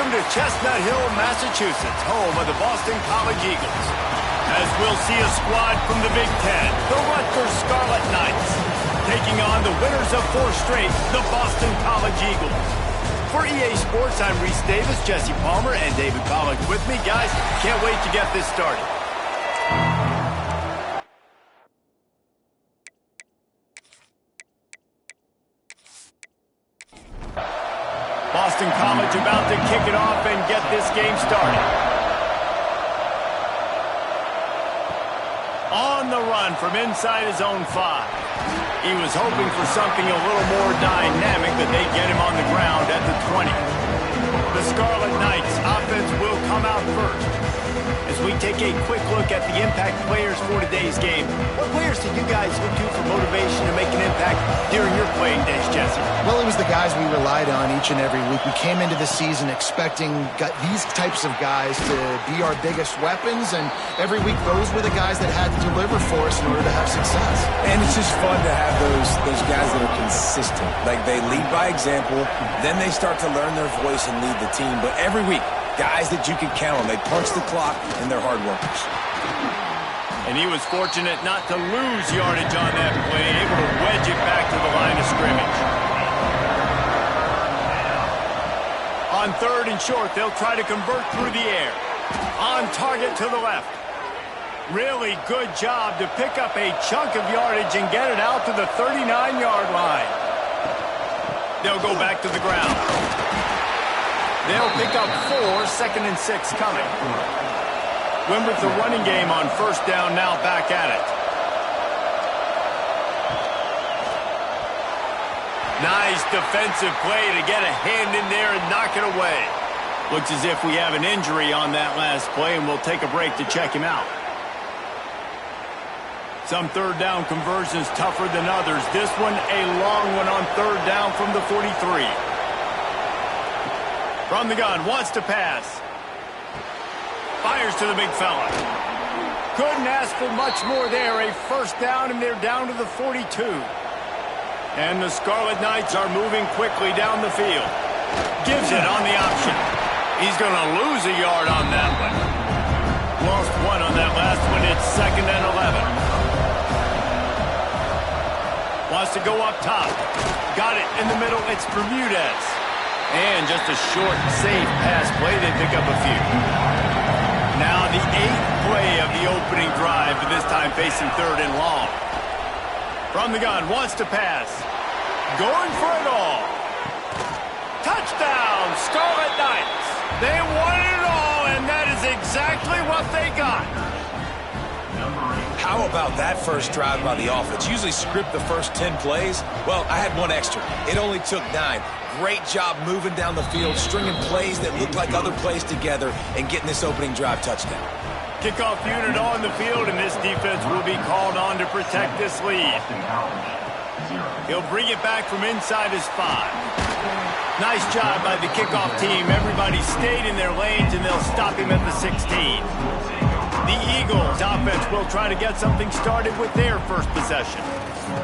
Welcome to Chestnut Hill, Massachusetts, home of the Boston College Eagles. As we'll see a squad from the Big Ten, the Rutgers Scarlet Knights, taking on the winners of 4 straight, the Boston College Eagles. For EA Sports, I'm Reese Davis, Jesse Palmer, and David Pollack with me. Guys, can't wait to get this started. Boston College about to kick it off and get this game started. On the run from inside his own 5. He was hoping for something a little more dynamic, that they'd get him on the ground at the 20. The Scarlet Knights offense will come out first. As we take a quick look at the impact players for today's game, what players did you guys look to for motivation to make an impact during your playing days, Jesse? Well, it was the guys we relied on each and every week. We came into the season expecting these types of guys to be our biggest weapons, and every week those were the guys that had to deliver for us in order to have success. And it's just fun to have those guys that are consistent. Like, they lead by example, then they start to learn their voice and lead the team. But every week, guys that you can count on. They punch the clock, and they're hard workers. And he was fortunate not to lose yardage on that play, able to wedge it back to the line of scrimmage. On 3rd and short, they'll try to convert through the air. On target to the left. Really good job to pick up a chunk of yardage and get it out to the 39-yard line. They'll go back to the ground. They'll pick up 4, 2nd and 6 coming. Win with the running game on 1st down, now back at it. Nice defensive play to get a hand in there and knock it away. Looks as if we have an injury on that last play, and we'll take a break to check him out. Some 3rd down conversions tougher than others. This one a long one on 3rd down from the 43. From the gun, wants to pass. Fires to the big fella. Couldn't ask for much more there. A 1st down, and they're down to the 42. And the Scarlet Knights are moving quickly down the field. Gives it on the option. He's going to lose a yard on that one. Lost 1 on that last one. It's 2nd and 11. Wants to go up top. Got it in the middle. It's Bermudez. And just a short, safe pass play. They pick up a few. Now the 8th play of the opening drive, but this time facing 3rd and long. From the gun, wants to pass. Going for it all. Touchdown, Scarlet Knights. They wanted it all, and that is exactly what they got. How about that first drive by the offense? Usually script the first 10 plays. Well, I had 1 extra. It only took 9. Great job moving down the field, stringing plays that look like other plays together, and getting this opening drive touchdown. Kickoff unit on the field, and this defense will be called on to protect this lead. He'll bring it back from inside his 5. Nice job by the kickoff team. Everybody stayed in their lanes, and they'll stop him at the 16. The Eagles offense will try to get something started with their first possession.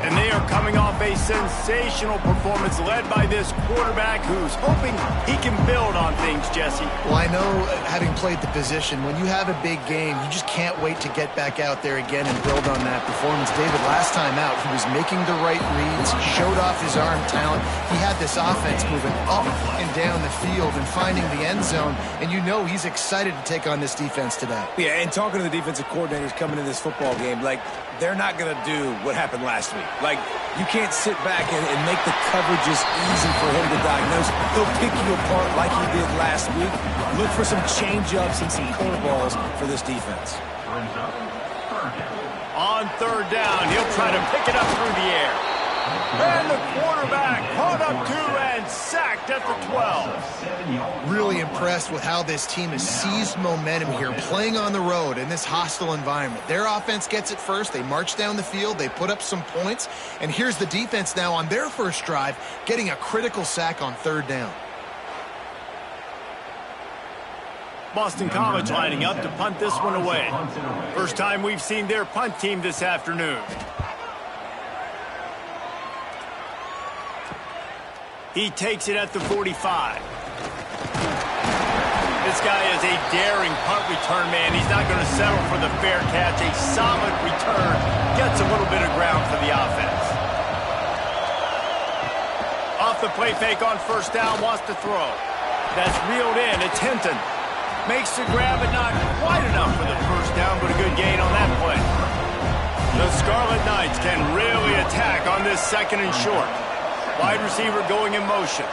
And they are coming off a sensational performance led by this quarterback who's hoping he can build on things, Jesse. Well, I know, having played the position, when you have a big game, you just can't wait to get back out there again and build on that performance. David, last time out, he was making the right reads, showed off his arm talent. He had this offense moving up and down the field and finding the end zone, and you know he's excited to take on this defense today. Yeah, and talking to the defensive coordinators coming in this football game, like, they're not going to do what happened last week. Like, you can't sit back and make the coverages easy for him to diagnose. He'll pick you apart like he did last week. Look for some change-ups and some curveballs for this defense. On 3rd down, he'll try to pick it up through the air. And the quarterback caught up to and sacked at the 12. Really impressed with how this team has seized momentum here, playing on the road in this hostile environment. Their offense gets it first. They march down the field. They put up some points. And here's the defense now on their first drive, getting a critical sack on 3rd down. Boston College lining up to punt this one away. First time we've seen their punt team this afternoon. He takes it at the 45. This guy is a daring punt return man. He's not going to settle for the fair catch. A solid return gets a little bit of ground for the offense. Off the play fake on first down, wants to throw. That's reeled in. It's Hinton. Makes the grab, but not quite enough for the first down, but a good gain on that play. The Scarlet Knights can really attack on this second and short. Wide receiver going in motion.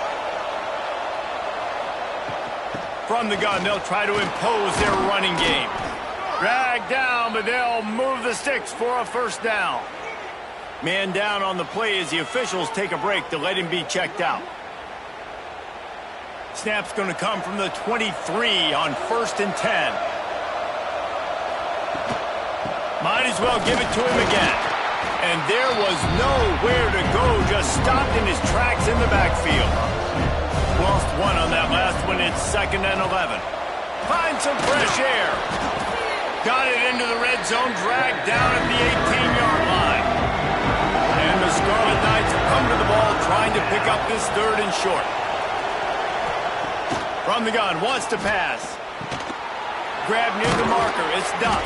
From the gun, they'll try to impose their running game. Dragged down, but they'll move the sticks for a first down. Man down on the play as the officials take a break to let him be checked out. Snap's going to come from the 23 on 1st and 10. Might as well give it to him again. And there was nowhere to go, just stopped in his tracks in the backfield. Lost one on that last one. It's 2nd and 11. Find some fresh air. Got it into the red zone, dragged down at the 18-yard line. And the Scarlet Knights come to the ball trying to pick up this 3rd and short. From the gun, wants to pass. Grab near the marker, it's Duff.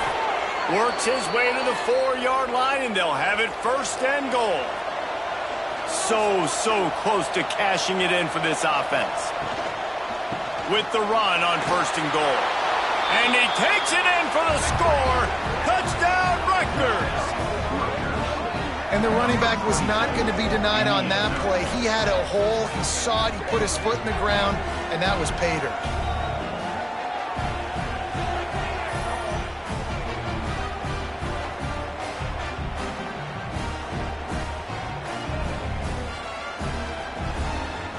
Works his way to the 4-yard line, and they'll have it 1st and goal. So close to cashing it in for this offense. With the run on 1st and goal. And he takes it in for the score. Touchdown, Rutgers. And the running back was not going to be denied on that play. He had a hole. He saw it. He put his foot in the ground, and that was pay dirt.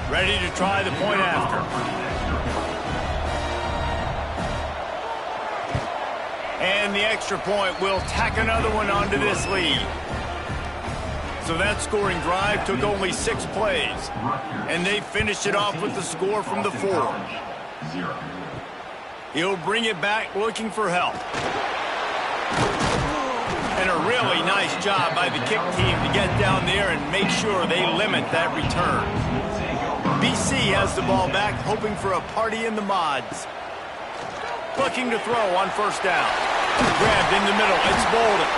Ready to try the point after. And the extra point will tack another one onto this lead. So that scoring drive took only 6 plays. And they finished it off with the score from the 4. He'll bring it back looking for help. And a really nice job by the kick team to get down there and make sure they limit that return. BC has the ball back, hoping for a party in the mods. Looking to throw on 1st down. Grabbed in the middle, it's Bolden.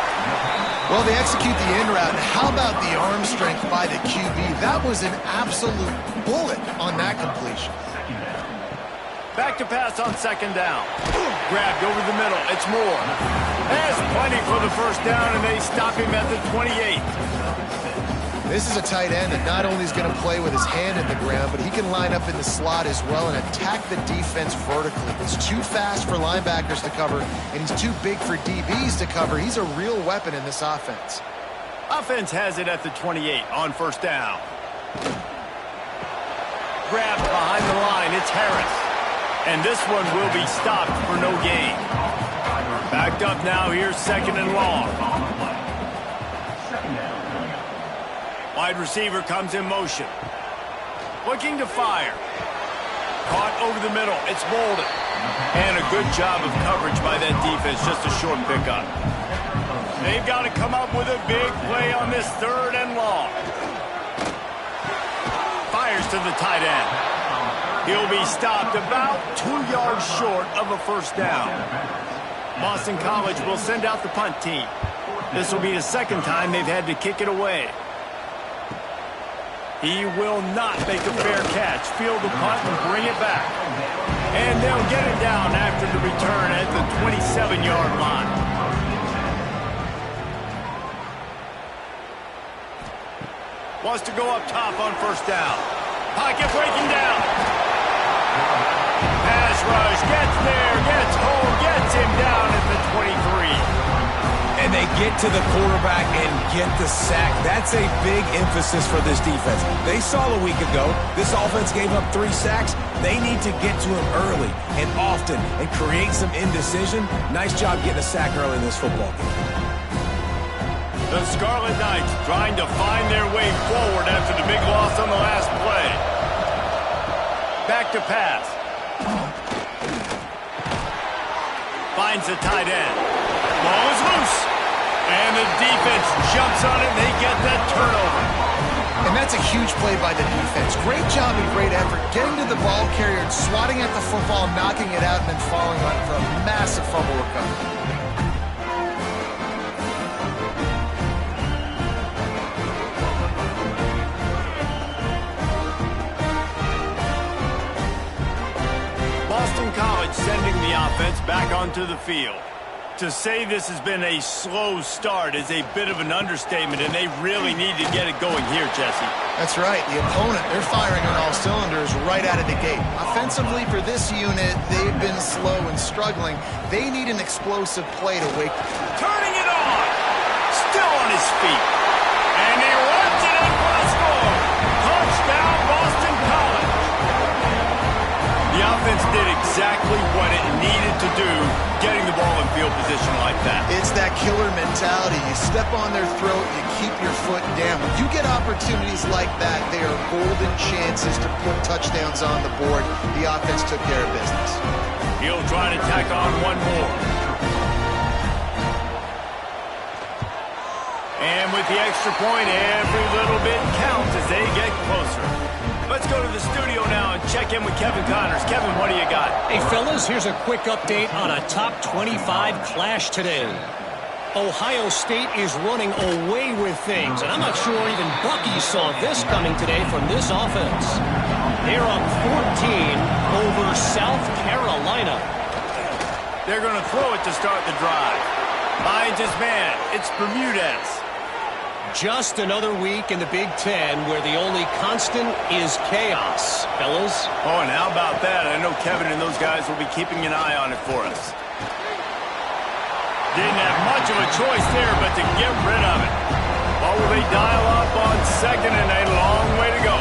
Well, they execute the in route. How about the arm strength by the QB? That was an absolute bullet on that completion. Back to pass on 2nd down. Grabbed over the middle, it's Moore. There's plenty for the first down, and they stop him at the 28. This is a tight end that not only is going to play with his hand in the ground, but he can line up in the slot as well and attack the defense vertically. He's too fast for linebackers to cover, and he's too big for DBs to cover. He's a real weapon in this offense. Offense has it at the 28 on 1st down. Grabbed behind the line, it's Harris. And this one will be stopped for no gain. Backed up now, here's 2nd and long. Wide receiver comes in motion. Looking to fire. Caught over the middle. It's Bolden. And a good job of coverage by that defense. Just a short pickup. They've got to come up with a big play on this 3rd and long. Fires to the tight end. He'll be stopped about 2 yards short of a first down. Boston College will send out the punt team. This will be the 2nd time they've had to kick it away. He will not make a fair catch. Field the punt and bring it back. And they'll get it down after the return at the 27-yard line. Wants to go up top on 1st down. Pocket breaking down. Pass rush, gets there, gets home, gets him down at the 23. And they get to the quarterback and get the sack. That's a big emphasis for this defense. They saw a week ago, this offense gave up 3 sacks. They need to get to him early and often and create some indecision. Nice job getting a sack early in this football game. The Scarlet Knights trying to find their way forward after the big loss on the last play. Back to pass. Finds the tight end. Ball is loose. And the defense jumps on it, and they get that turnover. And that's That's a huge play by the defense. Great job and great effort getting to the ball carrier and swatting at the football, knocking it out, and then falling on it for a massive fumble recovery. Boston College sending the offense back onto the field. To say this has been a slow start is a bit of an understatement, and they really need to get it going here, Jesse. That's right. The opponent, they're firing on all cylinders right out of the gate. Offensively, for this unit, they've been slow and struggling. They need an explosive play to wake. Turning it on. Still on his feet. And he runs it in for a score. Touchdown, Boston College. The offense did exactly what it needed to do, getting the ball in field position like that. It's that killer mentality. You step on their throat, you keep your foot down. When you get opportunities like that, they are golden chances to put touchdowns on the board. The offense took care of business. He'll try to tack on one more. And with the extra point, every little bit counts as they get closer. Let's go to the studio now and check in with Kevin Connors. Kevin, what do you got? Hey, fellas, here's a quick update on a top 25 clash today. Ohio State is running away with things, and I'm not sure even Bucky saw this coming today from this offense. They're up 14 over South Carolina. They're going to throw it to start the drive. Finds his man. It's Bermudez. Just another week in the Big Ten where the only constant is chaos, fellas. Oh, and how about that? I know Kevin and those guys will be keeping an eye on it for us. Didn't have much of a choice there but to get rid of it. What will they dial up on second and a long way to go?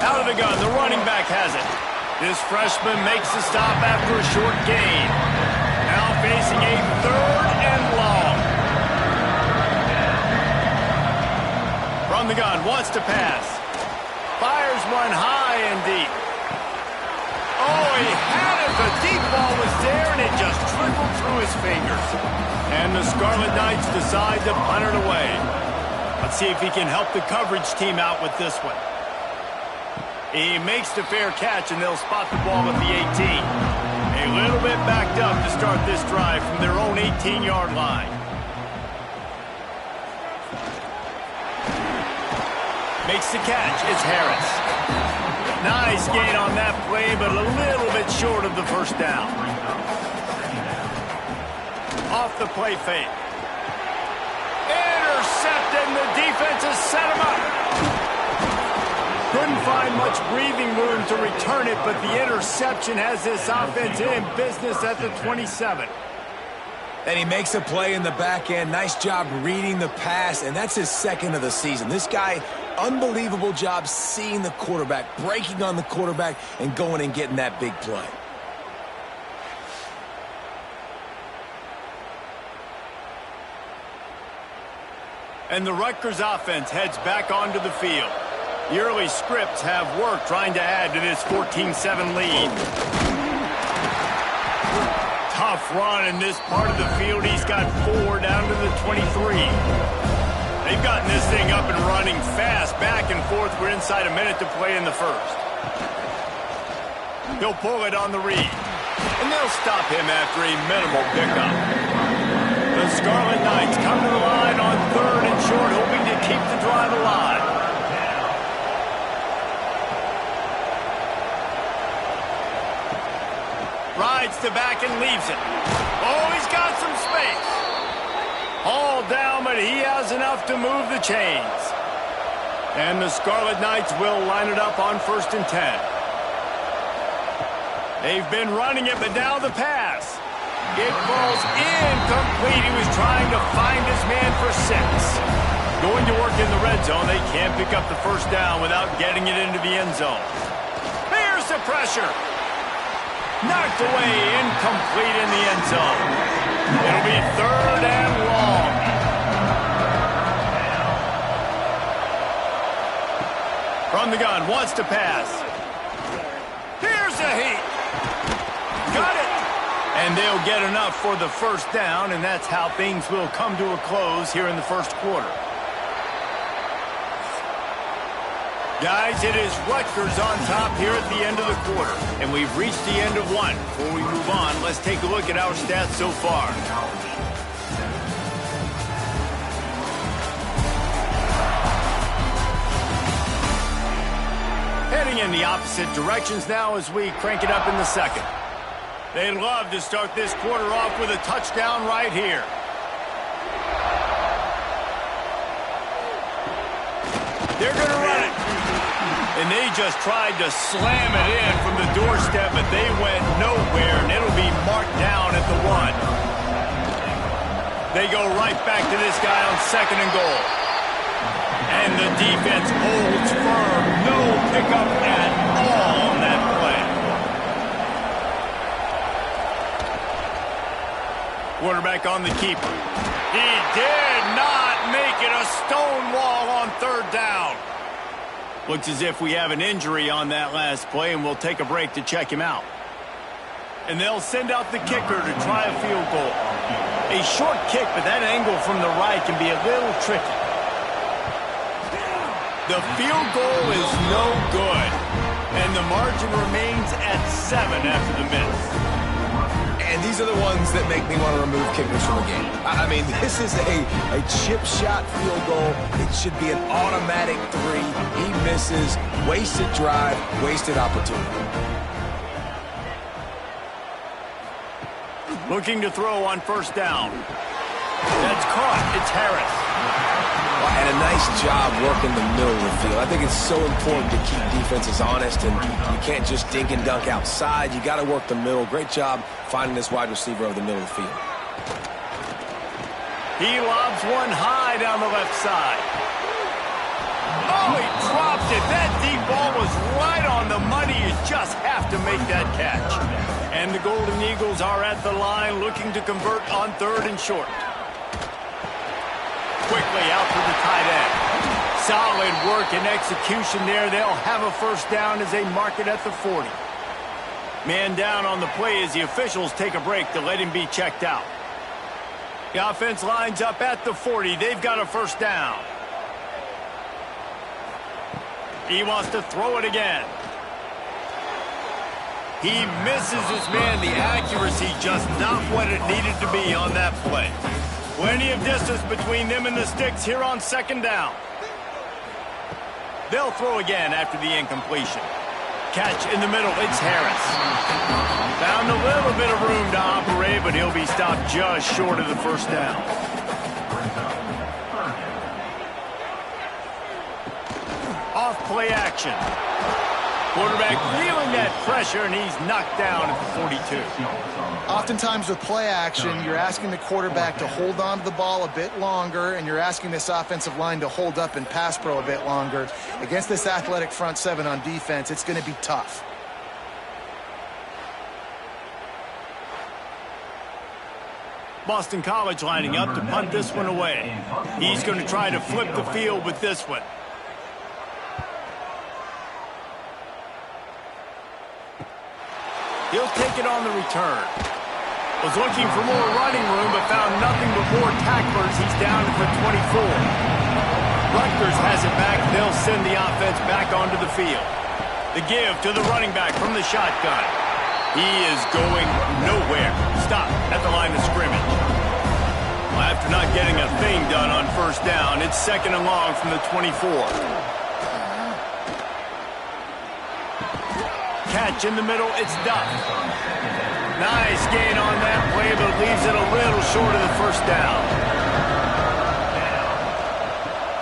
Out of the gun, the running back has it. This freshman makes the stop after a short gain. Now facing a third and long. From the gun, wants to pass. Fires one high and deep. Oh, he had it. The deep ball was there, and it just trickled through his fingers. And the Scarlet Knights decide to punt it away. Let's see if he can help the coverage team out with this one. He makes the fair catch, and they'll spot the ball at the 18. A little bit backed up to start this drive from their own 18-yard line. Makes the catch. It's Harris. Nice gain on that play, but a little bit short of the first down. Off the play fake. Intercepted, and the defense has set him up. Couldn't find much breathing room to return it, but the interception has this offense in business at the 27. And he makes a play in the back end. Nice job reading the pass, and that's his second of the season. This guy, unbelievable job seeing the quarterback, breaking on the quarterback, and going and getting that big play. And the Rutgers offense heads back onto the field. The early scripts have worked trying to add to this 14-7 lead. Tough run in this part of the field. He's got 4 down to the 23. They've gotten this thing up and running fast, back and forth. We're inside a minute to play in the first. He'll pull it on the read. And they'll stop him after a minimal pickup. The Scarlet Knights come to the line on third and short, hoping to keep the drive alive. Rides to back and leaves it. Oh, he's got some space. All down, but he has enough to move the chains. And the Scarlet Knights will line it up on 1st and 10. They've been running it, but now the pass. It falls incomplete. He was trying to find his man for 6. Going to work in the red zone. They can't pick up the first down without getting it into the end zone. There's the pressure. Knocked away, incomplete in the end zone. It'll be 3rd and long. From the gun, wants to pass. Here's a heat. Got it. And And they'll get enough for the first down, and that's how things will come to a close here in the first quarter. Guys, it is Rutgers on top here at the end of the quarter, and we've reached the end of one. Before we move on, let's take a look at our stats so far. Heading in the opposite directions now as we crank it up in the second. They'd love to start this quarter off with a touchdown right here. They're going to run it. And they just tried to slam it in from the doorstep, but they went nowhere, and it'll be marked down at the 1. They go right back to this guy on 2nd and goal. And the defense holds firm. No pickup at all on that play. Quarterback on the keeper. He did not make it a stone wall on 3rd down. Looks as if we have an injury on that last play, and we'll take a break to check him out. And they'll send out the kicker to try a field goal. A short kick, but that angle from the right can be a little tricky. The field goal is no good, and the margin remains at 7 after the miss. And these are the ones that make me want to remove kickers from a game. I mean, this is a chip shot field goal. It should be an automatic 3. He misses. Wasted drive, wasted opportunity. Looking to throw on 1st down. That's caught. It's Harris. And a nice job working the middle of the field. I think it's so important to keep defenses honest, and you can't just dink and dunk outside. You got to work the middle. Great job finding this wide receiver over the middle of the field. He lobs one high down the left side. Oh, he dropped it. That deep ball was right on the money. You just have to make that catch. And the Golden Eagles are at the line looking to convert on 3rd and short. Quickly out to the tight end. Solid work and execution there. They'll have a 1st down as they mark it at the 40. Man down on the play as the officials take a break to let him be checked out. The offense lines up at the 40. They've got a 1st down. He wants to throw it again. He misses his man. The accuracy just not what it needed to be on that play. Plenty of distance between them and the sticks here on 2nd down. They'll throw again after the incompletion. Catch in the middle. It's Harris. Found a little bit of room to operate, but he'll be stopped just short of the 1st down. Off play action. Quarterback feeling that pressure, and he's knocked down at the 42. Oftentimes with play action, you're asking the quarterback to hold on to the ball a bit longer, and you're asking this offensive line to hold up and pass pro a bit longer. Against this athletic front 7 on defense, it's going to be tough. Boston College lining up to punt this one away. He's going to try to flip the field with this one. He'll take it on the return. Was looking for more running room, but found nothing but more tacklers. He's down at the 24. Rutgers has it back. They'll send the offense back onto the field. The give to the running back from the shotgun. He is going nowhere. Stop at the line of scrimmage. Well, after not getting a thing done on 1st down, it's 2nd and long from the 24. Catch in the middle, it's Duff. Nice gain on that play, but leaves it a little short of the 1st down.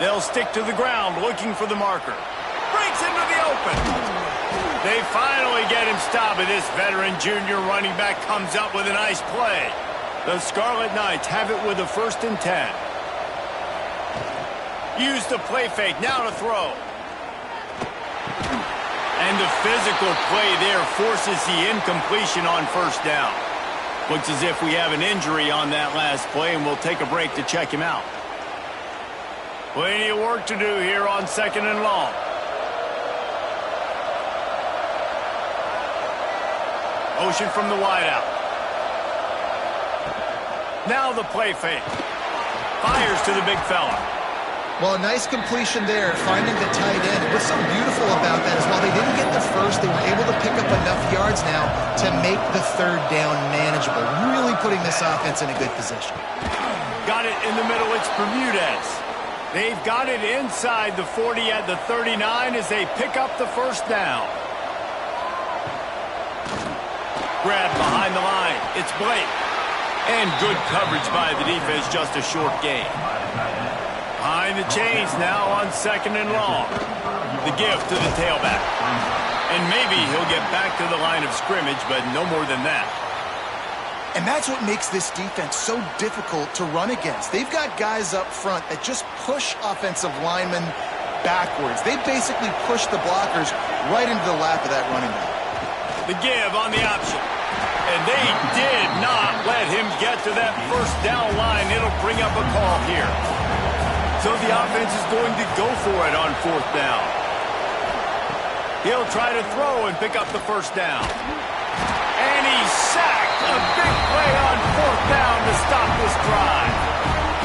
They'll stick to the ground, looking for the marker. Breaks into the open. They finally get him stopped, and this veteran junior running back comes up with a nice play. The Scarlet Knights have it with a 1st and 10. Use the play fake, now to throw. And the physical play there forces the incompletion on 1st down. Looks as if we have an injury on that last play, and we'll take a break to check him out. Plenty of work to do here on 2nd and long. Motion from the wideout. Now the play fake. Fires to the big fella. Well, a nice completion there, finding the tight end. What's so beautiful about that is while they didn't get the first, they were able to pick up enough yards now to make the third down manageable, really putting this offense in a good position. Got it in the middle. It's Bermudez. They've got it inside the 40 at the 39 as they pick up the first down. Grab behind the line. It's Blake. And good coverage by the defense, just a short gain. Behind the chains now on 2nd and long. The give to the tailback. And maybe he'll get back to the line of scrimmage, but no more than that. And that's what makes this defense so difficult to run against. They've got guys up front that just push offensive linemen backwards. They basically push the blockers right into the lap of that running back. The give on the option. And they did not let him get to that first down line. It'll bring up a call here. So the offense is going to go for it on 4th down. He'll try to throw and pick up the first down. And he's sacked. A big play on 4th down to stop this drive.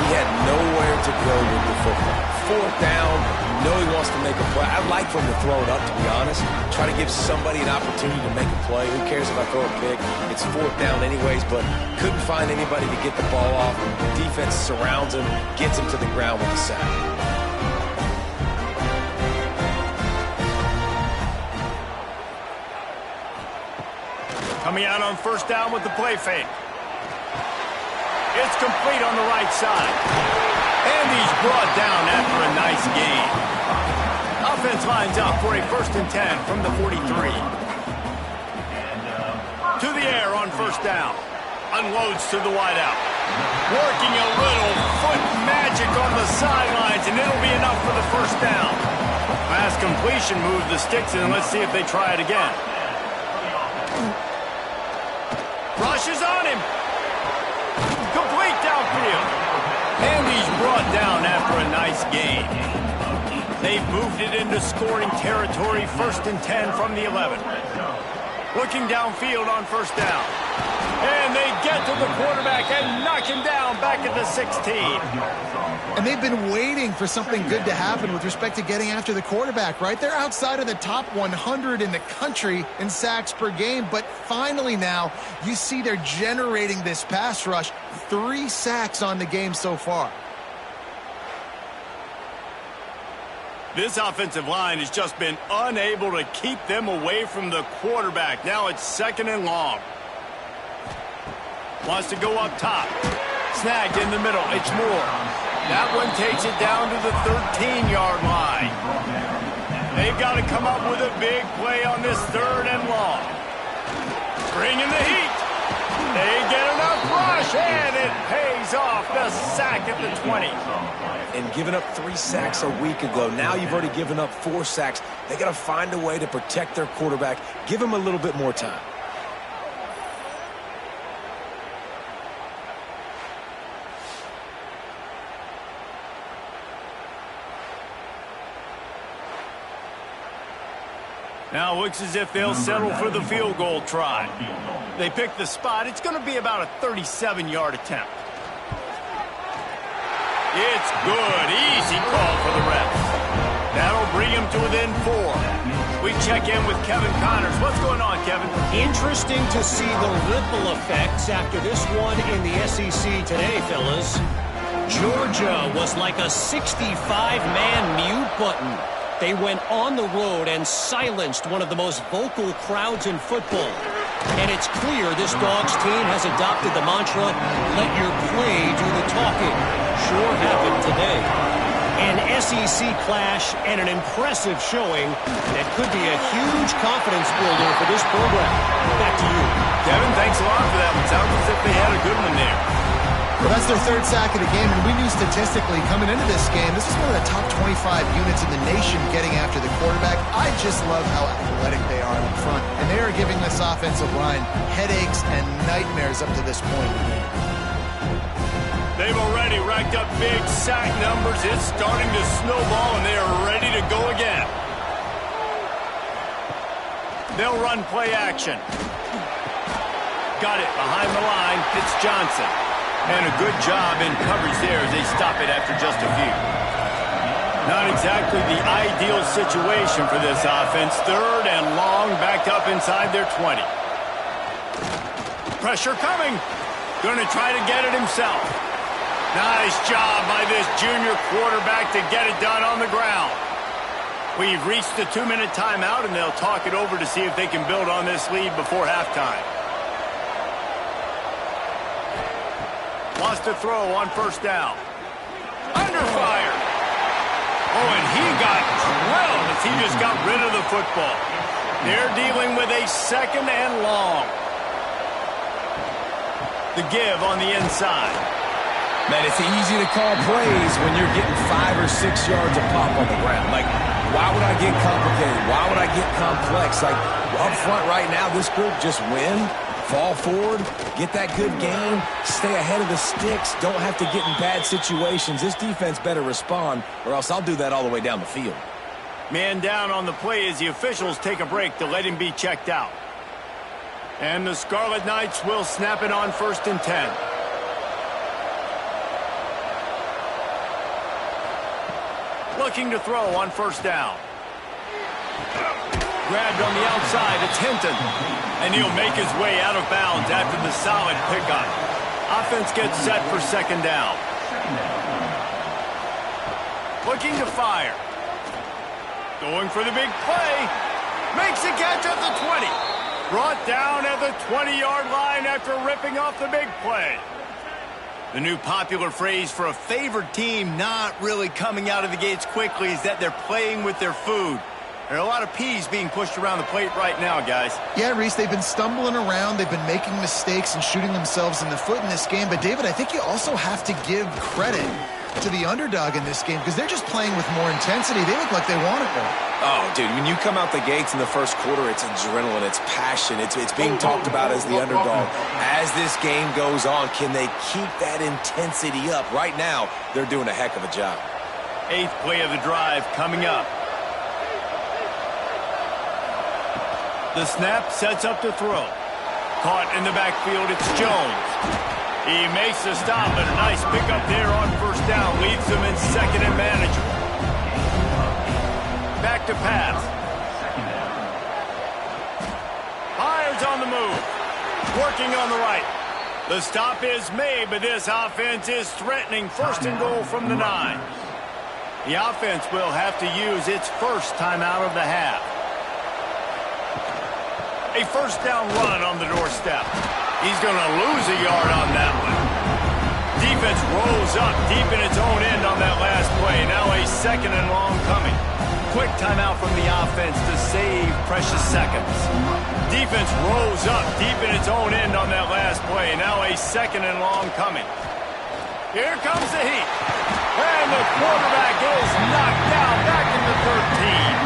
He had nowhere to go with the football. 4th down, you know he wants to make a play. I'd like for him to throw it up, to be honest. Try to give somebody an opportunity to make a play. Who cares if I throw a pick? It's 4th down anyways, but couldn't find anybody to get the ball off. Defense surrounds him, gets him to the ground with a sack. Coming out on 1st down with the play fake. It's complete on the right side. And he's brought down after a nice gain. Offense lines up for a 1st and 10 from the 43. To the air on 1st down. Unloads to the wideout. Working a little foot magic on the sidelines, and it'll be enough for the 1st down. Pass completion moves the sticks in. Let's see if they try it again. Rushes on him. Complete downfield. And he's brought down after a nice gain. They've moved it into scoring territory. 1st and 10 from the 11. Looking downfield on 1st down. And they get to the quarterback and knock him down back at the 16. And they've been waiting for something good to happen with respect to getting after the quarterback, right? They're outside of the top 100 in the country in sacks per game, but finally now you see they're generating this pass rush. 3 sacks on the game so far. This offensive line has just been unable to keep them away from the quarterback. Now it's 2nd and long. Wants to go up top. Snagged in the middle. It's Moore. That one takes it down to the 13-yard line. They've got to come up with a big play on this 3rd and long. Bringing the heat. They get enough rush, and it pays off. The sack at the 20. And giving up 3 sacks a week ago. Now you've already given up 4 sacks. They got to find a way to protect their quarterback. Give him a little bit more time. Now it looks as if they'll settle for the field goal try. They pick the spot. It's going to be about a 37-yard attempt. It's good. Easy call for the refs. That'll bring him to within 4. We check in with Kevin Connors. What's going on, Kevin? Interesting to see the ripple effects after this one in the SEC today, fellas. Georgia was like a 65-man mute button. They went on the road and silenced one of the most vocal crowds in football. And it's clear this Dogs team has adopted the mantra, let your play do the talking. Sure happened today. An SEC clash and an impressive showing that could be a huge confidence builder for this program. Back to you. Kevin, thanks a lot for that one. Sounds as if they had a good one there. Well, that's their 3rd sack of the game, and we knew statistically coming into this game, this is one of the top 25 units in the nation getting after the quarterback. I just love how athletic they are in front, and they are giving this offensive line headaches and nightmares up to this point in the game. They've already racked up big sack numbers. It's starting to snowball, and they are ready to go again. They'll run play action. Got it behind the line. It's Johnson. And a good job in coverage there as they stop it after just a few. Not exactly the ideal situation for this offense. 3rd and long, backed up inside their 20. Pressure coming. Going to try to get it himself. Nice job by this junior quarterback to get it done on the ground. We've reached the 2-minute timeout, and they'll talk it over to see if they can build on this lead before halftime. Wants to throw on 1st down. Under fire. Oh, and he got drilled as he just got rid of the football. They're dealing with a 2nd and long. The give on the inside. Man, it's easy to call plays when you're getting 5 or 6 yards of pop on the ground. Like, why would I get complicated? Why would I get complex? Like, up front right now, this group just win, fall forward, get that good game, stay ahead of the sticks, don't have to get in bad situations. This defense better respond, or else I'll do that all the way down the field. Man down on the play as the officials take a break to let him be checked out. And the Scarlet Knights will snap it on 1st and 10. Looking to throw on 1st down. Grabbed on the outside, it's Hinton. And he'll make his way out of bounds after the solid pickup. Offense gets set for 2nd down. Looking to fire. Going for the big play. Makes a catch at the 20. Brought down at the 20-yard line after ripping off the big play. The new popular phrase for a favored team not really coming out of the gates quickly is that they're playing with their food. There are a lot of peas being pushed around the plate right now, guys. Yeah, Reese, they've been stumbling around. They've been making mistakes and shooting themselves in the foot in this game. But, David, I think you also have to give credit to the underdog in this game because they're just playing with more intensity. They look like they want it more. Oh, dude, when you come out the gates in the 1st quarter, it's adrenaline, it's passion, it's being talked about as the underdog. As this game goes on, can they keep that intensity up? Right now, they're doing a heck of a job. 8th play of the drive coming up. The snap sets up to throw. Caught in the backfield, it's Jones. He makes the stop, and a nice pickup there on 1st down. Leads them in 2nd and manageable. Back to pass. Fires on the move. Working on the right. The stop is made, but this offense is threatening 1st and goal from the 9. The offense will have to use its 1st timeout of the half. A 1st down run on the doorstep. He's going to lose a yard on that one. Defense rolls up deep in its own end on that last play. Now a 2nd and long coming. Quick timeout from the offense to save precious seconds. Defense rolls up deep in its own end on that last play. Now a 2nd and long coming. Here comes the heat. And the quarterback is knocked down back into 13.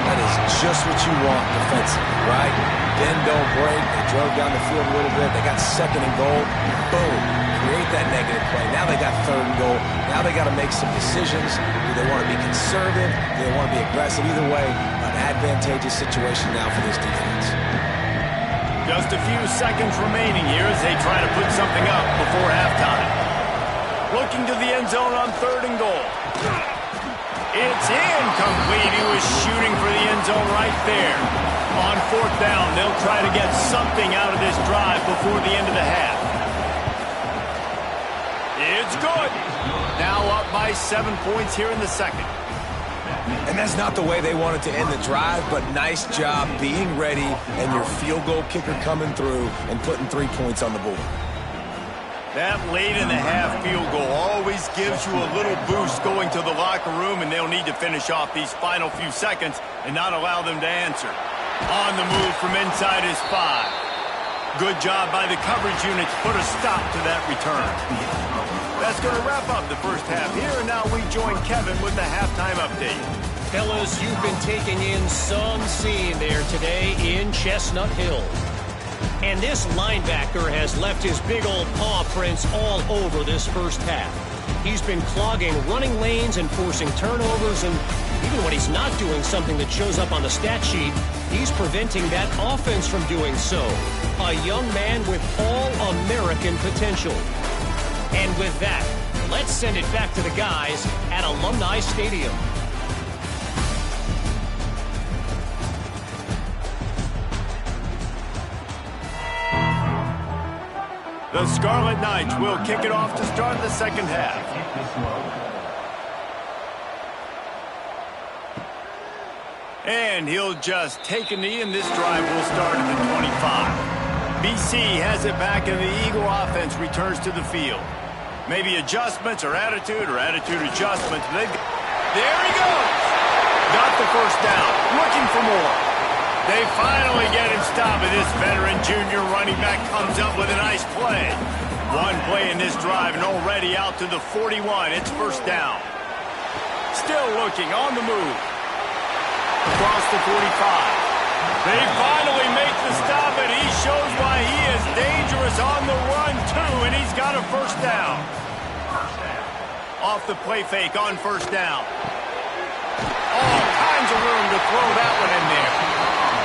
That is just what you want defensively, right? Bend, don't break. They drove down the field a little bit. They got 2nd and goal. Boom. Create that negative play. Now they got 3rd and goal. Now they got to make some decisions. Do they want to be conservative? Do they want to be aggressive? Either way, an advantageous situation now for this defense. Just a few seconds remaining here as they try to put something up before halftime. Looking to the end zone on 3rd and goal. It's incomplete. He was shooting for the end zone right there. On 4th down, they'll try to get something out of this drive before the end of the half. It's good. Now up by 7 points here in the 2nd. And that's not the way they wanted to end the drive, but nice job being ready and your field goal kicker coming through and putting 3 points on the board. That late in the half field goal always gives you a little boost going to the locker room, and they'll need to finish off these final few seconds and not allow them to answer. On the move from inside his 5. Good job by the coverage unit to put a stop to that return. That's going to wrap up the 1st half here, and now we join Kevin with the halftime update. Fellas, you've been taking in some scene there today in Chestnut Hill. And this linebacker has left his big old paw prints all over this 1st half. He's been clogging running lanes and forcing turnovers, and even when he's not doing something that shows up on the stat sheet, he's preventing that offense from doing so. A young man with all-American potential. And with that, let's send it back to the guys at Alumni Stadium. The Scarlet Knights will kick it off to start the second half. And he'll just take a knee, and this drive will start at the 25. BC has it back, and the Eagle offense returns to the field. Maybe adjustments or attitude adjustments. There he goes. Got the first down. Looking for more. They finally get him stopped, and this veteran junior running back comes up with a nice play. One play in this drive, and already out to the 41. It's first down. Still looking, on the move. Across the 45. They finally make the stop, and he shows why he is dangerous on the run, too, and he's got a first down. Off the play fake on first down. All kinds of room to throw that one in there.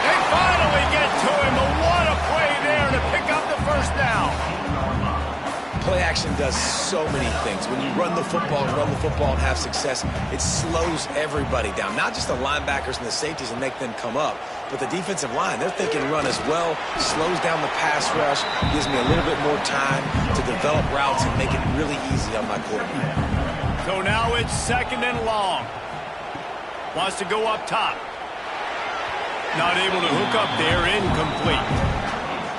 They finally get to him, but what a play there to pick up the first down. Play action does so many things. When you run the football and have success, it slows everybody down. Not just the linebackers and the safeties and make them come up, but the defensive line. They're thinking run as well, slows down the pass rush, gives me a little bit more time to develop routes and make it really easy on my quarterback. So now it's second and long. Wants to go up top. Not able to hook up there, incomplete.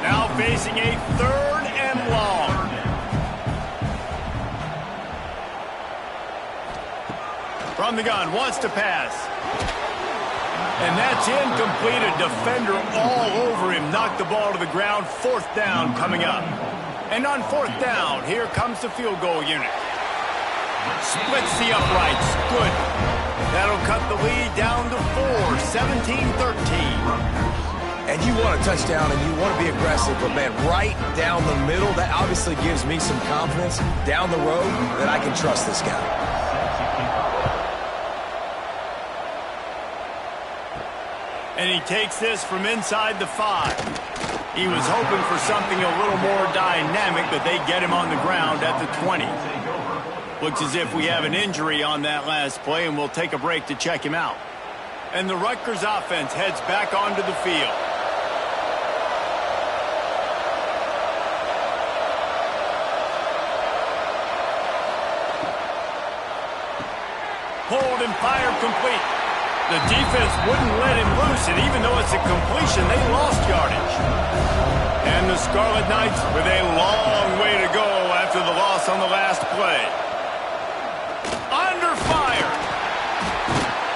Now facing a third and long. From the gun, wants to pass. And that's incomplete. A defender all over him. Knocked the ball to the ground. Fourth down coming up. And on fourth down, here comes the field goal unit. Splits the uprights. Good. That'll cut the lead down to 4, 17-13. And you want a touchdown and you want to be aggressive, but man, right down the middle, that obviously gives me some confidence down the road that I can trust this guy. And he takes this from inside the 5. He was hoping for something a little more dynamic, but they get him on the ground at the 20. Looks as if we have an injury on that last play, and we'll take a break to check him out. And the Rutgers offense heads back onto the field. Hold and fire complete. The defense wouldn't let him loose, and even though it's a completion, they lost yardage. And the Scarlet Knights with a long way to go after the loss on the last play. Under fire.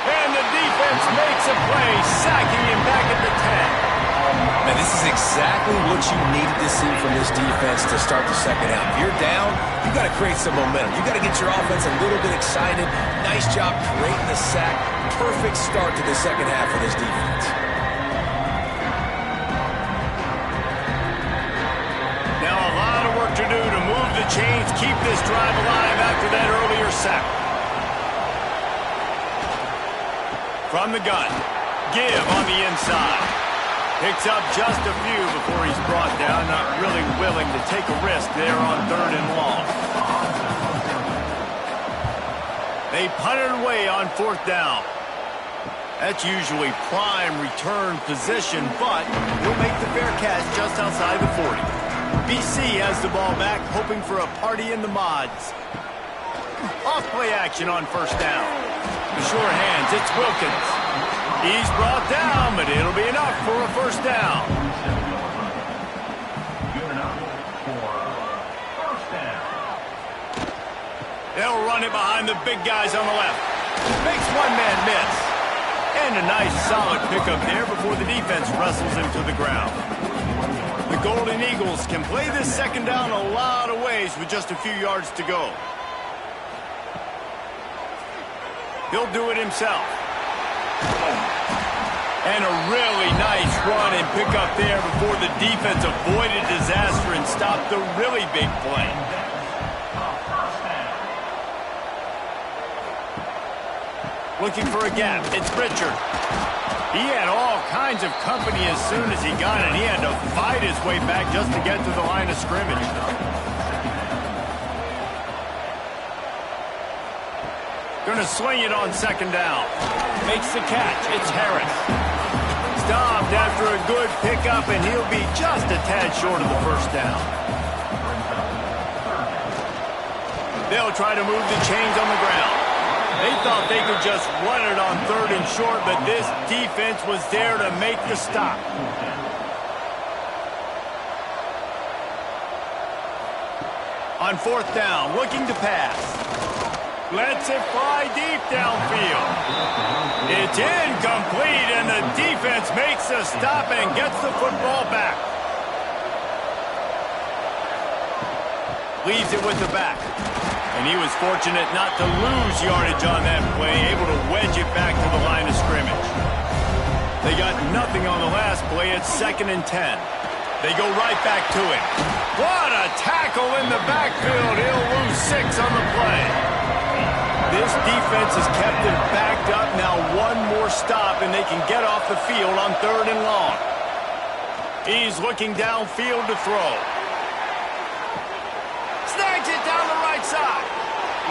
And the defense makes a play, sacking him back at the 10. Man, this is exactly what you needed to see from this defense to start the second half. If you're down, you got to create some momentum. You got to get your offense a little bit excited. Nice job creating the sack. Perfect start to the second half for this defense. Now a lot of work to do to move the chains, keep this drive alive after that earlier sack. From the gun, give on the inside. Picks up just a few before he's brought down, not really willing to take a risk there on third and long. They punt it away on fourth down. That's usually prime return position, but he'll make the fair catch just outside the 40. BC has the ball back, hoping for a party in the mods. Off play action on first down. The sure hands, it's Wilkins. He's brought down, but it'll be enough for a first down. They'll run it behind the big guys on the left. Makes one man miss. And a nice solid pickup there before the defense wrestles him to the ground. The Golden Eagles can play this second down a lot of ways with just a few yards to go. He'll do it himself. And a really nice run and pickup there before the defense avoided disaster and stopped the really big play. Looking for a gap. It's Richard. He had all kinds of company as soon as he got it. He had to fight his way back just to get to the line of scrimmage. Going to sling it on second down. Makes the catch. It's Harris. Stopped after a good pickup, and he'll be just a tad short of the first down. They'll try to move the chains on the ground. They thought they could just run it on third and short, but this defense was there to make the stop. On fourth down, looking to pass. Lets it fly deep downfield. It's incomplete, and the defense makes a stop and gets the football back. Leaves it with the back. And he was fortunate not to lose yardage on that play, able to wedge it back to the line of scrimmage. They got nothing on the last play. It's 2nd and 10. They go right back to him. What a tackle in the backfield. He'll lose 6 on the play. This defense has kept it backed up. Now one more stop, and they can get off the field on 3rd and long. He's looking downfield to throw. Snags it down the right side.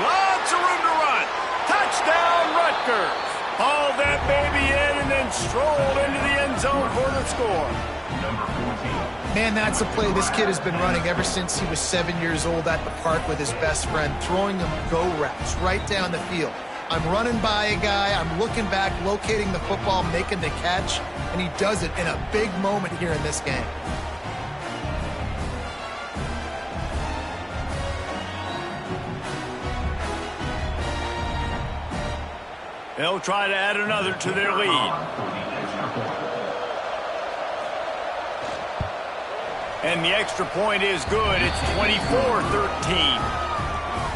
Lots of room to run. Touchdown, Rutgers. Haul that baby in and then stroll into the end zone for the score. Man, that's a play this kid has been running ever since he was 7 years old at the park with his best friend, throwing him go routes right down the field. I'm running by a guy, I'm looking back, locating the football, making the catch, and he does it in a big moment here in this game. They'll try to add another to their lead. And the extra point is good. It's 24-13.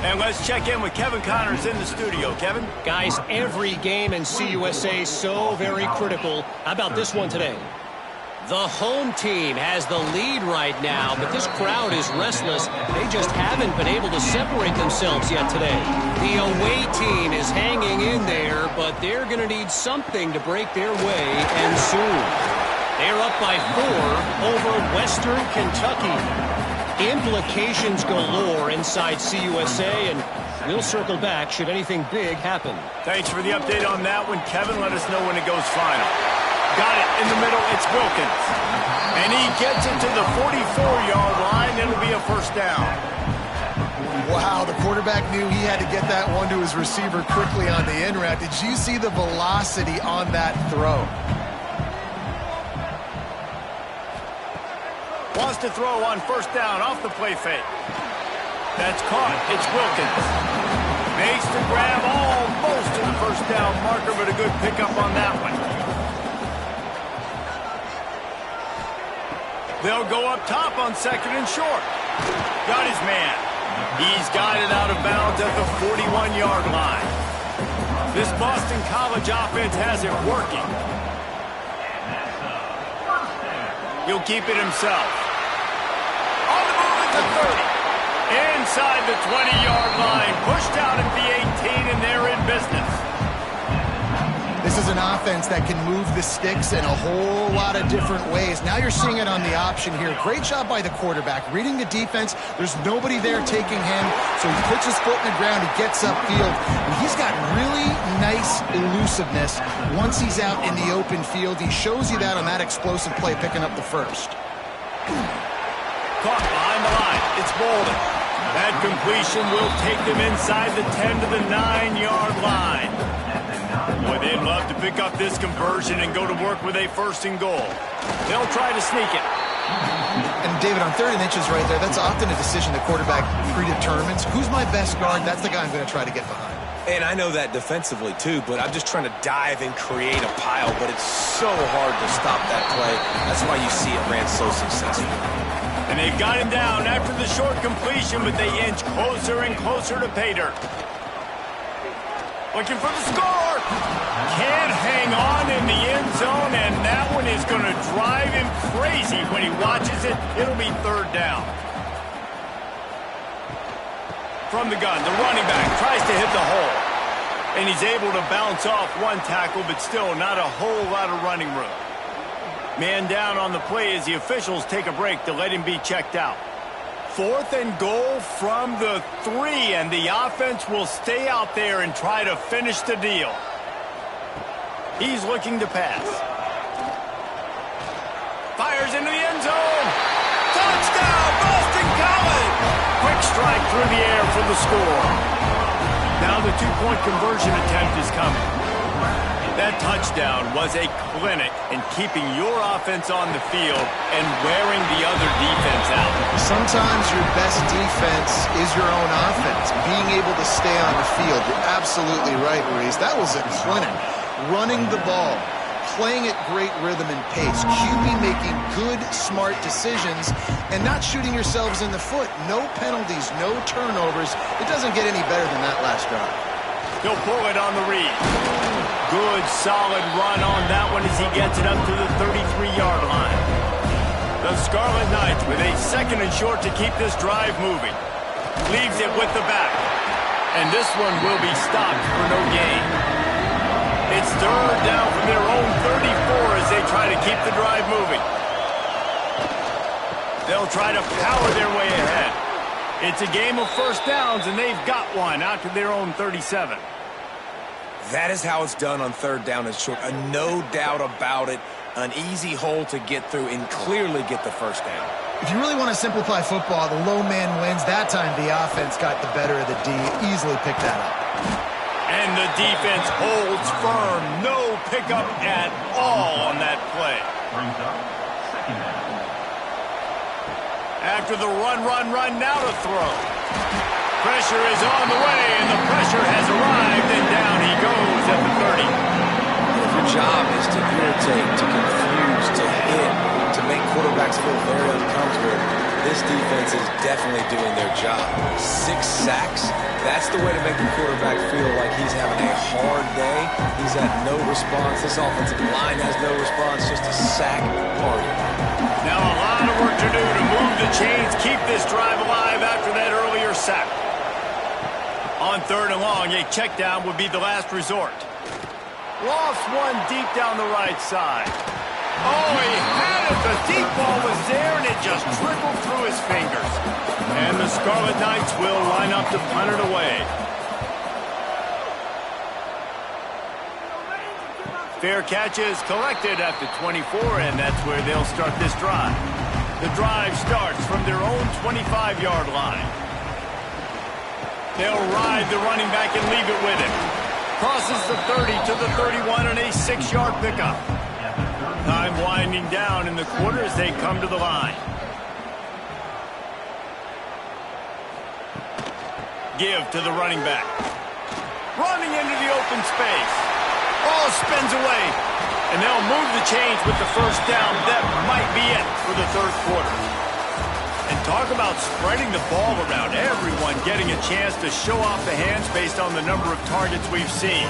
And let's check in with Kevin Connors in the studio. Kevin? Guys, every game in CUSA so very critical. How about this one today? The home team has the lead right now, but this crowd is restless. They just haven't been able to separate themselves yet today. The away team is hanging in there, but they're going to need something to break their way, and soon. They're up by 4 over Western Kentucky. Implications galore inside CUSA, and we'll circle back should anything big happen. Thanks for the update on that one, Kevin. Let us know when it goes final. Got it in the middle. It's Wilkins. And he gets it to the 44-yard line. It'll be a first down. Wow, the quarterback knew he had to get that one to his receiver quickly on the in route. Did you see the velocity on that throw? Wants to throw on first down off the play fake. That's caught. It's Wilkins. Makes the grab almost to the first down marker, but a good pickup on that one. They'll go up top on 2nd and short. Got his man. He's got it out of bounds at the 41-yard line. This Boston College offense has it working. He'll keep it himself. On the move at the 30. Inside the 20-yard line. Pushed out at the 18, and they're in business. This is an offense that can move the sticks in a whole lot of different ways. Now you're seeing it on the option here. Great job by the quarterback. Reading the defense, there's nobody there taking him, so he puts his foot in the ground, he gets upfield, and he's got really nice elusiveness once he's out in the open field. He shows you that on that explosive play, picking up the first. Caught behind the line. It's Bolden. That completion will take them inside the 10 to the 9-yard line. Boy, they'd love to pick up this conversion and go to work with a 1st and goal. They'll try to sneak it. And David, on 3rd and inches right there, that's often a decision the quarterback predetermines. Who's my best guard? That's the guy I'm going to try to get behind. And I know that defensively, too, but I'm just trying to dive and create a pile, but it's so hard to stop that play. That's why you see it ran so successful. And they've got him down after the short completion, but they inch closer and closer to pay dirt. Looking for the score. Can't hang on in the end zone, and that one is going to drive him crazy when he watches it. It'll be 3rd down. From the gun, the running back tries to hit the hole. And he's able to bounce off one tackle, but still not a whole lot of running room. Man down on the play as the officials take a break to let him be checked out. 4th and goal from the 3, and the offense will stay out there and try to finish the deal. He's looking to pass. Fires into the end zone. Touchdown, Boston College! Quick strike through the air for the score. Now the 2-point conversion attempt is coming. That touchdown was a clinic in keeping your offense on the field and wearing the other defense out. Sometimes your best defense is your own offense. Being able to stay on the field. You're absolutely right, Maurice. That was a clinic. Running the ball, playing at great rhythm and pace. QB making good, smart decisions and not shooting yourselves in the foot. No penalties, no turnovers. It doesn't get any better than that last drive. He'll pull it on the read. Good, solid run on that one as he gets it up to the 33-yard line. The Scarlet Knights with a 2nd and short to keep this drive moving. Leaves it with the back. And this one will be stopped for no gain. It's 3rd down from their own 34 as they try to keep the drive moving. They'll try to power their way ahead. It's a game of first downs, and they've got one out to their own 37. That is how it's done on 3rd down and short. No doubt about it. An easy hole to get through and clearly get the first down. If you really want to simplify football, the low man wins. That time the offense got the better of the D. Easily picked that up. And the defense holds firm. No pickup at all on that play. After the run, now to throw. Pressure is on the way, and the pressure has arrived, and down he goes at the 30. If your job is to irritate, to confuse, to hit, to make quarterbacks feel very uncomfortable, this defense is definitely doing their job. 6 sacks, that's the way to make the quarterback feel like he's having a hard day. He's had no response. This offensive line has no response, just a sack party. Now a lot of work to do to move the chains, keep this drive alive after that earlier sack. On 3rd and long, a check down would be the last resort. Lost one deep down the right side. Oh, he had it. The deep ball was there, and it just trickled through his fingers. And the Scarlet Knights will line up to punt it away. Fair catch is collected at the 24, and that's where they'll start this drive. The drive starts from their own 25-yard line. They'll ride the running back and leave it with him. Crosses the 30 to the 31 and a 6-yard pickup. Time winding down in the quarter as they come to the line. Give to the running back. Running into the open space. Ball spins away. And they'll move the chains with the first down. That might be it for the 3rd quarter. And talk about spreading the ball around. Everyone getting a chance to show off the hands based on the number of targets we've seen.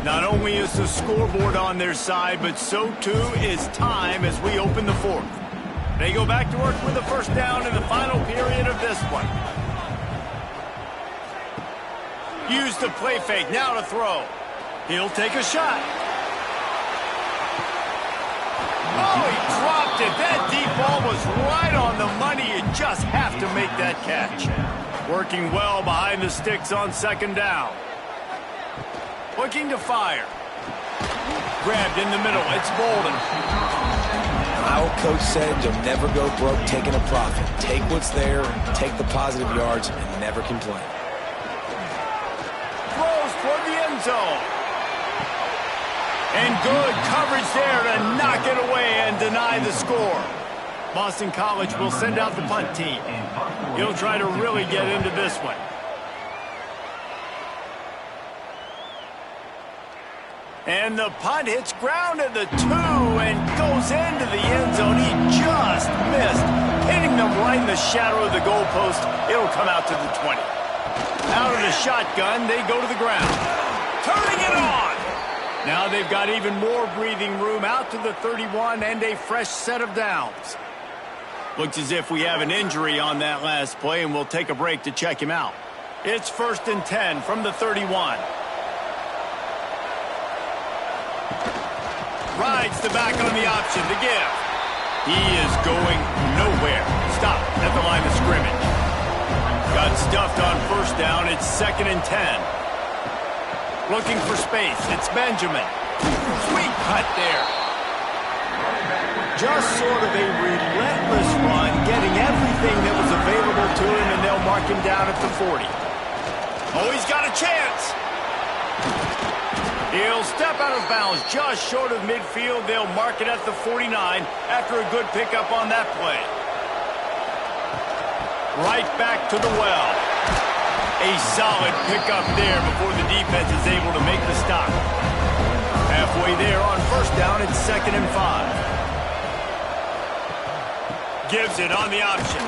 Not only is the scoreboard on their side, but so too is time as we open the 4th. They go back to work with the first down in the final period of this one. Use the play fake, now to throw. He'll take a shot. Oh, he dropped it. That deep ball was right on the money. You just have to make that catch. Working well behind the sticks on 2nd down. Looking to fire. Grabbed in the middle. It's Bolden. My old coach said you'll never go broke taking a profit. Take what's there, take the positive yards, and never complain. Throws toward the end zone. And good coverage there to knock it away and deny the score. Boston College will send out the punt team. He'll try to really get into this one. And the punt hits ground at the 2 and goes into the end zone. He just missed, hitting them right in the shadow of the goalpost. It'll come out to the 20. Out of the shotgun, they go to the ground. Turning it on. Now they've got even more breathing room out to the 31 and a fresh set of downs. Looks as if we have an injury on that last play, and we'll take a break to check him out. It's 1st and 10 from the 31. rides the back on the option to give. He is going nowhere. Stop at the line of scrimmage. Got stuffed on first down. It's 2nd and 10. Looking for space. It's Benjamin. Sweet cut there. Just sort of a relentless run, getting everything that was available to him, and they'll mark him down at the 40. Oh, he's got a chance. He'll step out of bounds just short of midfield. They'll mark it at the 49 after a good pickup on that play. Right back to the well. A solid pickup there before the defense is able to make the stop. Halfway there on first down, it's 2nd and 5. Gives it on the option.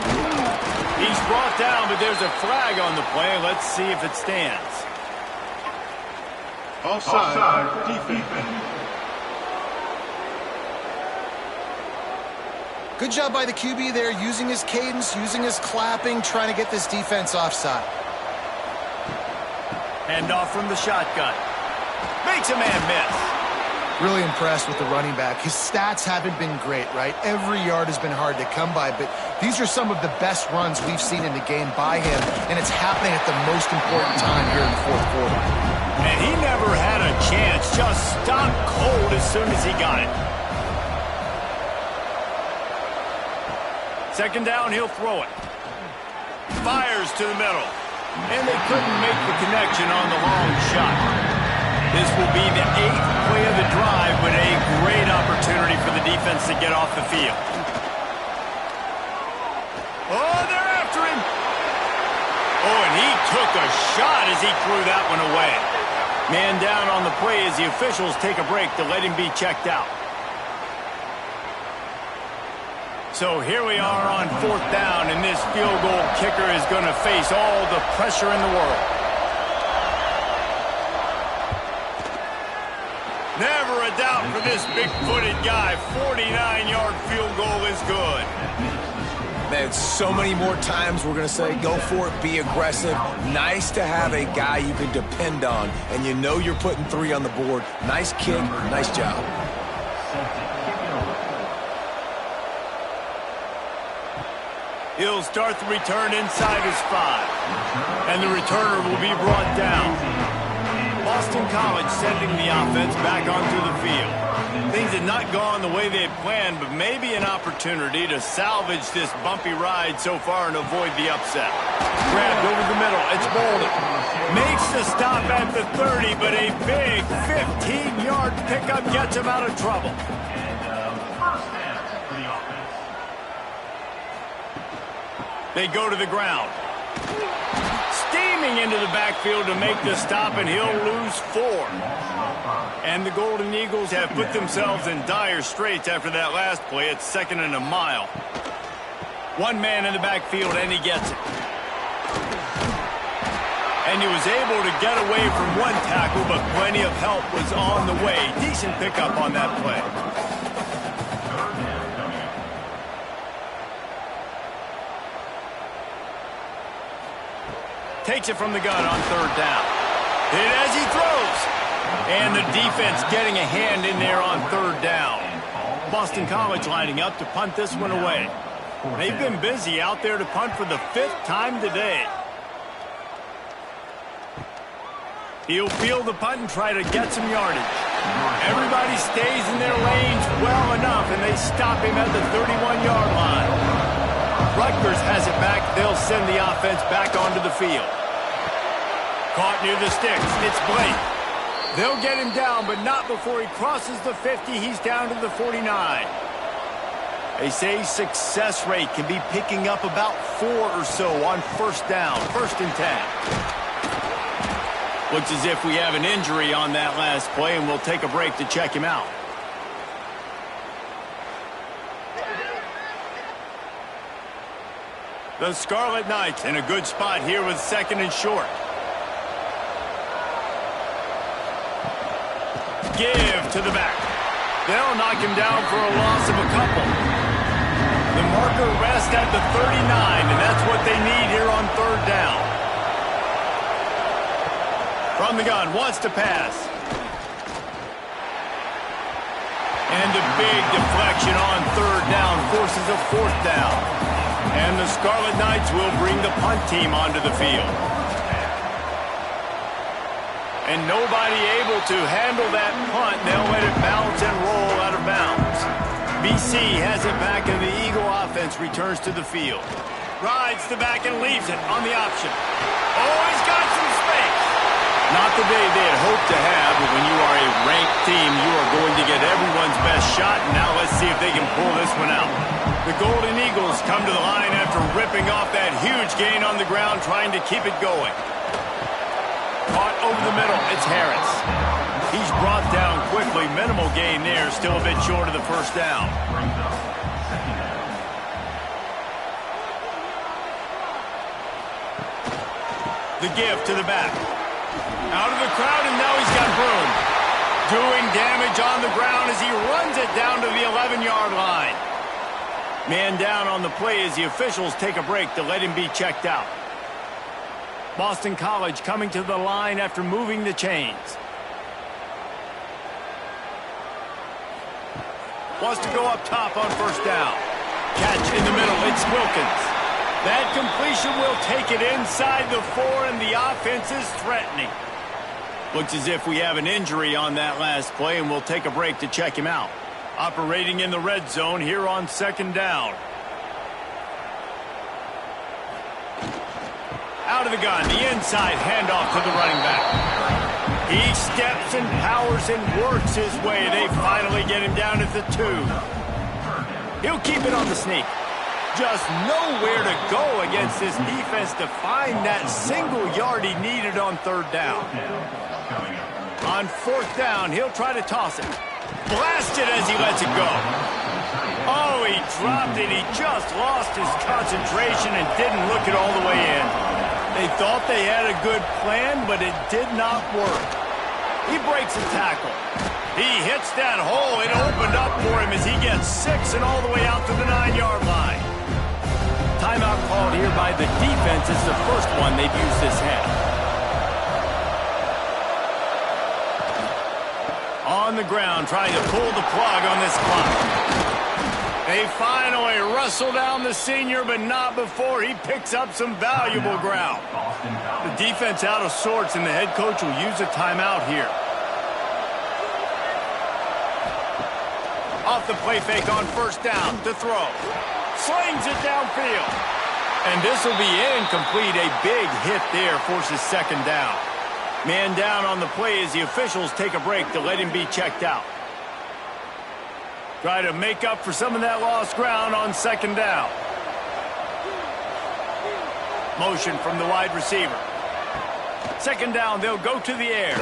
He's brought down, but there's a flag on the play. Let's see if it stands. Offside, defense. Good job by the QB there, using his cadence, using his clapping, trying to get this defense offside. Hand off from the shotgun. Makes a man miss. Really impressed with the running back. His stats haven't been great, right? Every yard has been hard to come by, but these are some of the best runs we've seen in the game by him, and it's happening at the most important time here in the fourth quarter. And he never had a chance. Just stopped cold as soon as he got it. 2nd down, he'll throw it. Fires to the middle. And they couldn't make the connection on the long shot. This will be the 8th play of the drive, but a great opportunity for the defense to get off the field. Oh, they're after him. Oh, and he took a shot as he threw that one away. Man down on the play as the officials take a break to let him be checked out. So here we are on 4th down, and this field goal kicker is going to face all the pressure in the world. Never a doubt for this big-footed guy. 49-yard field goal is good. Man, so many more times we're going to say, go for it, be aggressive. Nice to have a guy you can depend on, and you know you're putting 3 on the board. Nice kick, nice job. He'll start the return inside his 5. And the returner will be brought down. Boston College sending the offense back onto the field. Things had not gone the way they had planned, but maybe an opportunity to salvage this bumpy ride so far and avoid the upset. Grabbed over the middle. It's Bolden. Makes the stop at the 30, but a big 15-yard pickup gets him out of trouble. They go to the ground. Steaming into the backfield to make the stop, and he'll lose 4. And the Golden Eagles have put themselves in dire straits after that last play. It's 2nd and a mile. One man in the backfield, and he gets it. And he was able to get away from one tackle, but plenty of help was on the way. Decent pickup on that play. Takes it from the gun on 3rd down. Hit as he throws. And the defense getting a hand in there on 3rd down. Boston College lining up to punt this one away. They've been busy out there to punt for the 5th time today. He'll field the punt and try to get some yardage. Everybody stays in their lanes well enough, and they stop him at the 31-yard line. Rutgers has it back. They'll send the offense back onto the field. Caught near the sticks. It's Blake. They'll get him down, but not before he crosses the 50. He's down to the 49. They say success rate can be picking up about 4 or so on 1st down, 1st and 10. Looks as if we have an injury on that last play, and we'll take a break to check him out. The Scarlet Knights in a good spot here with 2nd and short. Give to the back. They'll knock him down for a loss of a couple. The marker rests at the 39, and that's what they need here on 3rd down. From the gun, wants to pass. the big deflection on third down forces a fourth down. And the Scarlet Knights will bring the punt team onto the field. And nobody able to handle that punt. They'll let it bounce and roll out of bounds. BC has it back, and the Eagle offense returns to the field. Rides the back and leaves it on the option. Oh, he's got some space. Not the day they had hoped to have, but when you are a ranked team, you are going to get everyone's best shot. And now let's see if they can pull this one out. The Golden Eagles come to the line after ripping off that huge gain on the ground, trying to keep it going. Caught over the middle. It's Harris. He's brought down quickly. Minimal gain there. Still a bit short of the first down. The give to the back. Out of the crowd, and now he's got room. Doing damage on the ground as he runs it down to the 11-yard line. Man down on the play as the officials take a break to let him be checked out. Boston College coming to the line after moving the chains. Wants to go up top on first down. Catch in the middle. It's Wilkins. That completion will take it inside the 4, and the offense is threatening. Looks as if we have an injury on that last play, and we'll take a break to check him out. Operating in the red zone here on second down. Out of the gun, the inside handoff to the running back. He steps and powers and works his way. They finally get him down at the 2. He'll keep it on the sneak. Just nowhere to go against this defense to find that single yard he needed on third down. On fourth down, he'll try to toss it. Blast it as he lets it go. Oh, he dropped it. He just lost his concentration and didn't look it all the way in. They thought they had a good plan, but it did not work. He breaks a tackle. He hits that hole. It opened up for him as he gets 6 and all the way out to the 9-yard line. Timeout called here by the defense. It's the first one they've used this half. On the ground, trying to pull the plug on this clock. They finally wrestle down the senior, but not before he picks up some valuable ground. The defense out of sorts, and the head coach will use a timeout here. Off the play fake on first down to throw. Slings it downfield. And this will be incomplete. A big hit there forces second down. Man down on the play as the officials take a break to let him be checked out. Try to make up for some of that lost ground on second down. Motion from the wide receiver. Second down, they'll go to the air.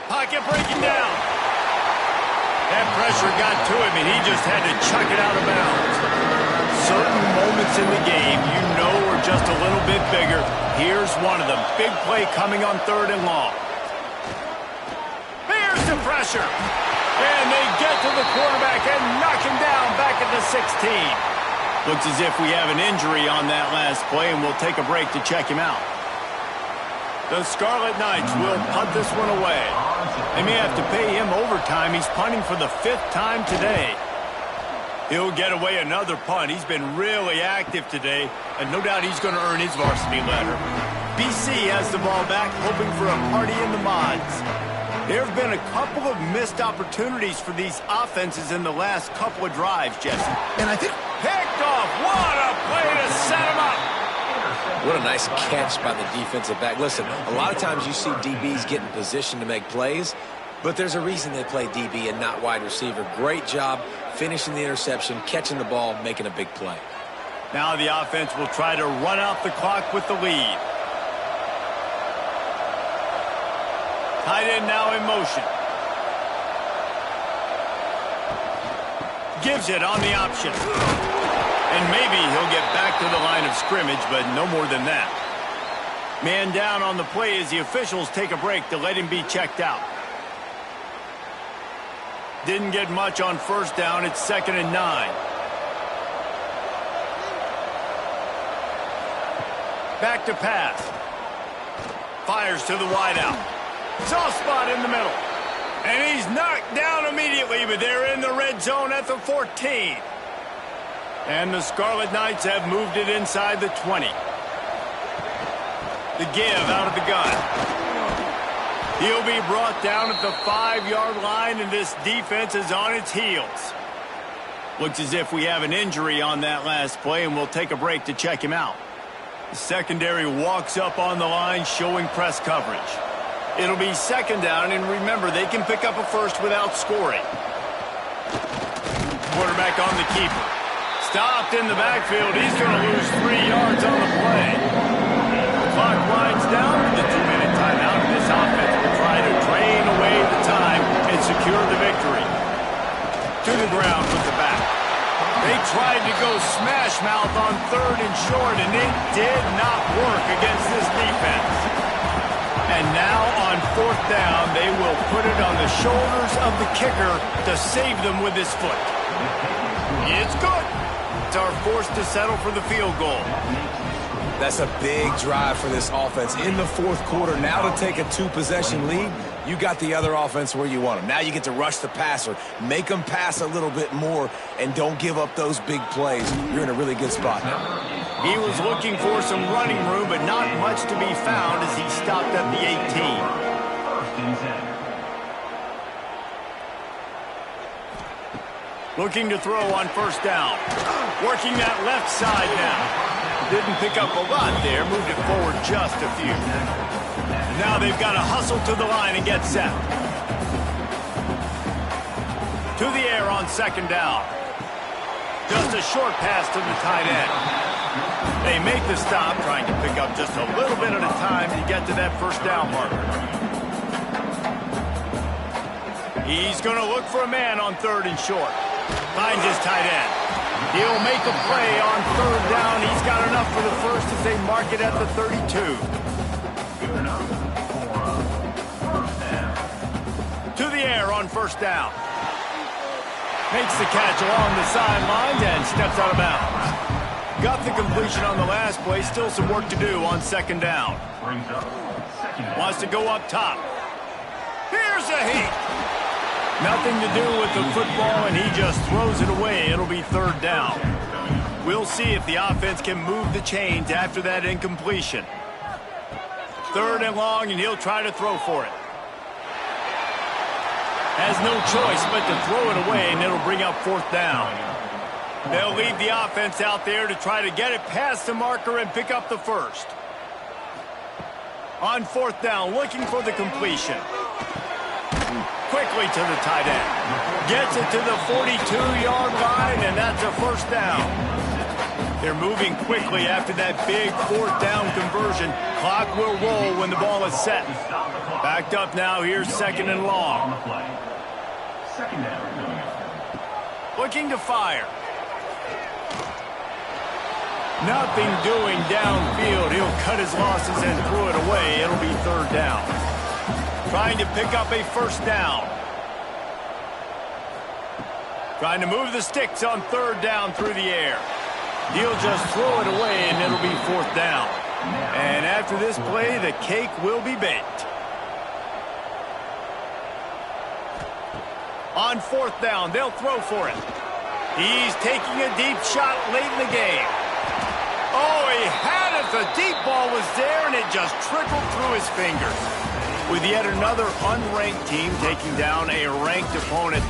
Pocket breaking down. That pressure got to him, and he just had to chuck it out of bounds. Certain moments in the game you know are just a little bit bigger. Here's one of them. Big play coming on third and long. Here's the pressure. And they get to the quarterback and knock him down back at the 16. Looks as if we have an injury on that last play, and we'll take a break to check him out. The Scarlet Knights will punt this one away. They may have to pay him overtime. He's punting for the 5th time today. He'll get away another punt. He's been really active today, and no doubt he's going to earn his varsity letter. BC has the ball back, hoping for a party in the mods. There have been a couple of missed opportunities for these offenses in the last couple of drives, Jesse. And I think picked off. What a play to set him up. What a nice catch by the defensive back. Listen, a lot of times you see DBs get in position to make plays, but there's a reason they play DB and not wide receiver. Great job finishing the interception, catching the ball, making a big play. Now the offense will try to run out the clock with the lead. Tight end now in motion. Gives it on the option. And maybe he'll get back to the line of scrimmage, but no more than that. Man down on the play as the officials take a break to let him be checked out. Didn't get much on first down. It's 2nd and 9. Back to pass. Fires to the wideout. Soft spot in the middle. And he's knocked down immediately, but they're in the red zone at the 14. And the Scarlet Knights have moved it inside the 20. The give out of the gun. He'll be brought down at the 5-yard line, and this defense is on its heels. Looks as if we have an injury on that last play, and we'll take a break to check him out. The secondary walks up on the line, showing press coverage. It'll be second down, and remember, they can pick up a first without scoring. Quarterback on the keeper. Stopped in the backfield. He's going to lose 3 yards on the play. The clock winds down to the 2-minute timeout, and this offense will try to drain away the time and secure the victory. To the ground with the back. They tried to go smash mouth on 3rd and short, and it did not work against this defense. And now on 4th down, they will put it on the shoulders of the kicker to save them with his foot. It's good. It's our forced to settle for the field goal. That's a big drive for this offense in the 4th quarter. Now to take a 2-possession lead, you got the other offense where you want them. Now you get to rush the passer, make them pass a little bit more, and don't give up those big plays. You're in a really good spot now. He was looking for some running room, but not much to be found as he stopped at the 18. Looking to throw on 1st down. Working that left side now. Didn't pick up a lot there, moved it forward just a few. Now they've got to hustle to the line and get set. To the air on 2nd down. Just a short pass to the tight end. They make the stop, trying to pick up just a little bit at a time to get to that 1st down marker. He's going to look for a man on 3rd and short. Finds his tight end. He'll make a play on 3rd down. He's got enough for the first as they mark it at the 32. To the air on 1st down. Makes the catch along the sidelines and steps out of bounds. Got the completion on the last play. Still some work to do on 2nd down. Wants to go up top. Here's a heat. Nothing to do with the football, and he just throws it away. It'll be 3rd down. We'll see if the offense can move the chains after that incompletion. 3rd and long, and he'll try to throw for it. Has no choice but to throw it away, and it'll bring up 4th down. They'll leave the offense out there to try to get it past the marker and pick up the first. On 4th down, looking for the completion. Quickly to the tight end. Gets it to the 42-yard line, and that's a 1st down. They're moving quickly after that big 4th down conversion. Clock will roll when the ball is set. Backed up now, here's 2nd and long. Looking to fire. Nothing doing downfield. He'll cut his losses and throw it away. It'll be 3rd down. Trying to pick up a 1st down. Trying to move the sticks on 3rd down through the air. He'll just throw it away, and it'll be 4th down. And after this play, the cake will be baked. On 4th down, they'll throw for it. He's taking a deep shot late in the game. Oh, he had it. The deep ball was there, and it just trickled through his fingers. With yet another unranked team taking down a ranked opponent,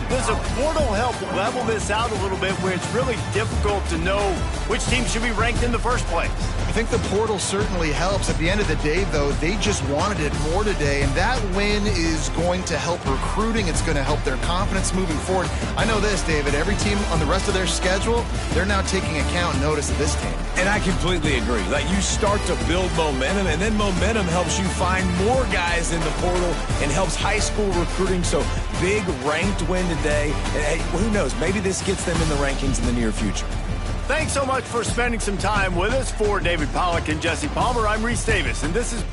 does a portal help level this out a little bit where it's really difficult to know which team should be ranked in the first place? I think the portal certainly helps. At the end of the day, though, they just wanted it more today, and that win is going to help recruiting. It's going to help their confidence moving forward. I know this, David, every team on the rest of their schedule, they're now taking account and notice of this team. And I completely agree. Like, you start to build momentum, and then momentum helps you find more guys in the portal and helps high school recruiting. So big ranked win today. And hey, who knows, maybe this gets them in the rankings in the near future. Thanks so much for spending some time with us. For David Pollack and Jesse Palmer, I'm Reese Davis, and this is